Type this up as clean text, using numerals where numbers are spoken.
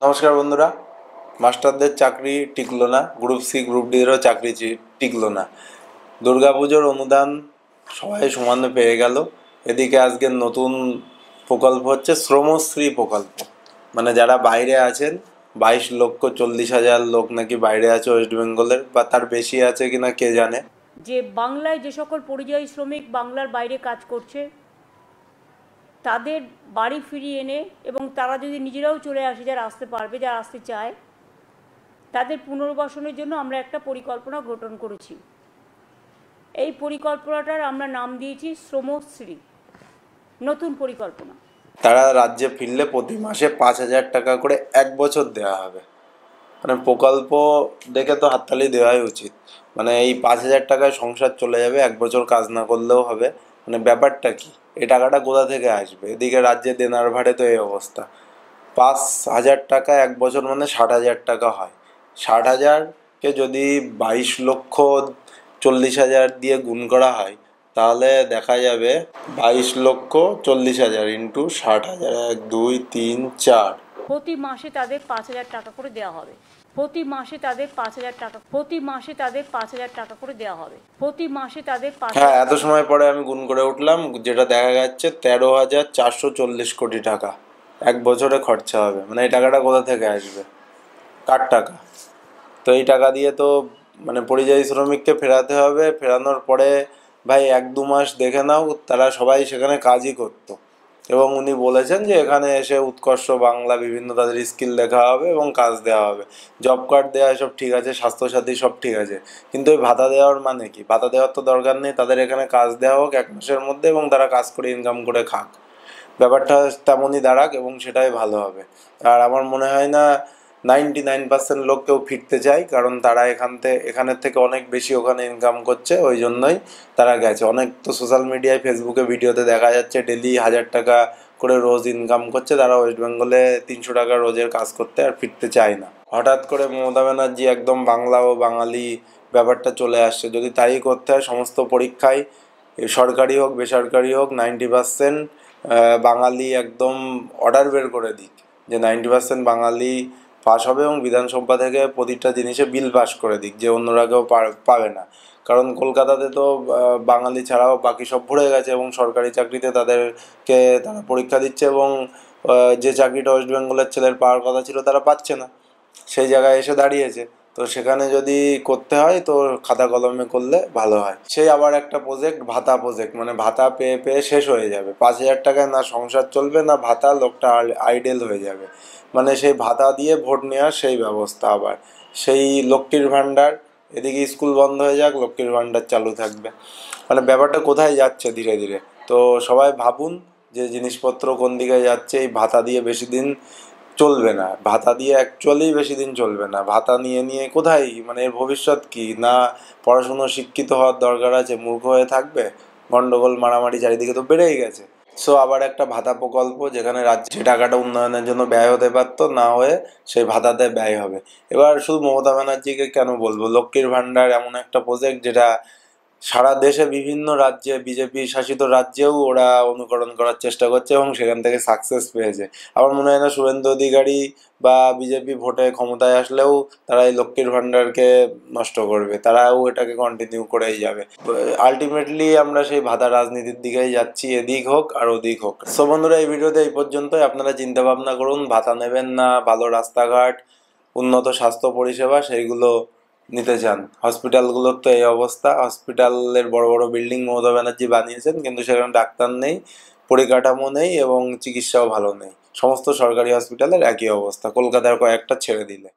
নমস্কার বন্ধুরা। মাস্টারদের চাকরি টিকলো না, গ্রুপ সি গ্রুপ ডিরও চাকরি টিকলো না। দুর্গাপুজোর অনুদান সবাই সমানে পেয়ে গেল। এদিকে আজকের নতুন প্রকল্প হচ্ছে শ্রমশ্রী প্রকল্প। মানে যারা বাইরে আছেন, 22,40,000 লোক নাকি বাইরে আছে ওয়েস্ট বেঙ্গলের, বা তার বেশি আছে কিনা কে জানে। যে বাংলায় যে সকল পরিযায়ী শ্রমিক বাংলার বাইরে কাজ করছে তাদের বাড়ি ফিরিয়ে এনে এবং তারা যদি নিজেরাও চলে আসে, যারা আসতে পারবে, যারা আসতে চায়, তাদের পুনর্বাসনের জন্য আমরা একটা পরিকল্পনা গঠন করেছি। এই পরিকল্পনাটার আমরা নাম দিয়েছি শ্রমশ্রী। নতুন পরিকল্পনা। তারা রাজ্যে ফিরলে প্রতি মাসে 5,000 টাকা করে 1 বছর দেওয়া হবে। মানে প্রকল্প দেখে তো হাততালি দেওয়াই উচিত। মানে এই 5,000 টাকায় সংসার চলে যাবে, 1 বছর কাজ না করলেও হবে। মানে ব্যাপারটা কি, এই টাকাটা কোথা থেকে আসবে? এদিকে রাজ্যে দেনার ভারে তো এই অবস্থা। 5,000 টাকা 1 বছর মানে 60,000 টাকা হয়। 60,000কে যদি 22,40,000 দিয়ে গুণ করা হয়, তাহলে দেখা যাবে 22,40,000 ইন্টু 60,000, 1 2 3 4। প্রতি মাসে তাদের 5,000 টাকা করে দেওয়া হবে। প্রতি মাসে তাদের 5,000 টাকা, প্রতি মাসে তাদের 5,000 টাকা করে দেওয়া হবে। প্রতি মাসে তাদের হ্যাঁ, এত সময় পরে আমি গুণ করে উঠলাম, যেটা দেখা যাচ্ছে 13,440 কোটি টাকা 1 বছরে খরচা হবে। মানে এই টাকাটা কোথা থেকে আসবে? কার টাকা? তো এই টাকা দিয়ে তো মানে পরিযায়ী শ্রমিককে ফেরাতে হবে। ফেরানোর পরে ভাই 1-2 মাস দেখে নাও, তারা সবাই সেখানে কাজই করতো। এবং উনি বলেছেন যে এখানে এসে উৎকর্ষ বাংলা বিভিন্ন তাদের স্কিল দেখা হবে এবং কাজ দেওয়া হবে। জব কার্ড দেওয়া সব ঠিক আছে, স্বাস্থ্যসাথী সব ঠিক আছে, কিন্তু ওই ভাতা দেওয়ার মানে কি? ভাতা দেওয়ার তো দরকার নেই, তাদের এখানে কাজ দেওয়া হোক 1 মাসের মধ্যে এবং তারা কাজ করে ইনকাম করে খাক। ব্যাপারটা তেমনই দাঁড়াক এবং সেটাই ভালো হবে। আর আমার মনে হয় না 99% লোক কেউ ফিরতে চায়, কারণ তারা এখানের থেকে অনেক বেশি ওখানে ইনকাম করছে, ওই জন্যই তারা গেছে। অনেক তো সোশ্যাল মিডিয়ায়, ফেসবুকে ভিডিওতে দেখা যাচ্ছে ডেলি 1,000 টাকা করে রোজ ইনকাম করছে তারা ওয়েস্ট বেঙ্গলে 300 টাকা রোজের কাজ করতে, আর ফিরতে চায় না। হঠাৎ করে মমতা ব্যানার্জি একদম বাংলা ও বাঙালি ব্যাপারটা চলে আসছে। যদি তাই করতে হয়, সমস্ত পরীক্ষায় সরকারি হোক বেসরকারি হোক 90% বাঙালি একদম অর্ডার বের করে দিক যে 90% বাঙালি পাস হবে, এবং বিধানসভা থেকে প্রতিটা জিনিসে বিল পাস করে দিক যে অন্যরা কেউ পাবে না। কারণ কলকাতাতে তো বাঙালি ছাড়াও বাকি সব ভরে গেছে, এবং সরকারি চাকরিতে তাদেরকে তারা পরীক্ষা দিচ্ছে, এবং যে চাকরিটা ওয়েস্ট বেঙ্গলের ছেলের পাওয়ার কথা ছিল তারা পাচ্ছে না, সেই জায়গায় এসে দাঁড়িয়েছে। তো সেখানে যদি করতে হয় তো খাতা কলমে করলে ভালো হয়। সেই আবার একটা প্রজেক্ট, ভাতা প্রজেক্ট, মানে ভাতা পেয়ে পেয়ে শেষ হয়ে যাবে। 5,000 টাকায় না সংসার চলবে না ভাতা, লোকটা আইডেল হয়ে যাবে। মানে সেই ভাতা দিয়ে ভোট নেওয়ার সেই ব্যবস্থা আবার। সেই লক্ষ্মীর ভাণ্ডার, এদিকে স্কুল বন্ধ হয়ে যাক, লক্ষ্মীর ভাণ্ডার চালু থাকবে। মানে ব্যাপারটা কোথায় যাচ্ছে ধীরে ধীরে। তো সবাই ভাবুন যে জিনিসপত্র কোন দিকে যাচ্ছে। এই ভাতা দিয়ে বেশি দিন চলবে না, ভাতা দিয়ে অ্যাকচুয়ালি বেশি দিন চলবে না। ভাতা নিয়ে নিয়ে কোথায়, মানে এর ভবিষ্যৎ কি? না পড়াশুনো শিক্ষিত হওয়ার দরকার আছে, মূর্খ হয়ে থাকবে? গন্ডগোল মারামারি চারিদিকে তো বেড়েই গেছে। সো আবার একটা ভাতা প্রকল্প, যেখানে রাজ্যে যে টাকাটা উন্নয়নের জন্য ব্যয় হতে পারতো না হয়ে সেই ভাতাতে ব্যয় হবে। এবার শুধু মমতা ব্যানার্জিকে কেন বলবো, লক্ষ্মীর ভাণ্ডার এমন একটা প্রজেক্ট যেটা সারা দেশে বিভিন্ন রাজ্যে, বিজেপি শাসিত রাজ্যেও ওরা অনুকরণ করার চেষ্টা করছে এবং সেখান থেকে সাকসেস পেয়েছে। আমার মনে হয় না শুভেন্দু অধিকারী বা বিজেপি ভোটে ক্ষমতায় আসলেও তারা এই লক্ষ্মীর ভাণ্ডারকে নষ্ট করবে, তারাও এটাকে কন্টিনিউ করেই যাবে। আলটিমেটলি আমরা সেই ভাতা রাজনীতির দিকেই যাচ্ছি, এদিক হোক আর ওদিক হোক। সো বন্ধুরা, এই ভিডিওতে এই পর্যন্তই। আপনারা চিন্তা ভাবনা করুন, ভাতা নেবেন না ভালো রাস্তাঘাট, উন্নত স্বাস্থ্য পরিষেবা সেইগুলো নিতে চান। হসপিটালগুলোর তো এই অবস্থা, হসপিটালের বড় বড় বিল্ডিং মমতা ব্যানার্জি বানিয়েছেন, কিন্তু সেখানে ডাক্তার নেই, পরিকাঠামো নেই এবং চিকিৎসাও ভালো নেই। সমস্ত সরকারি হসপিটালের একই অবস্থা, কলকাতার কয়েকটা ছেড়ে দিলে।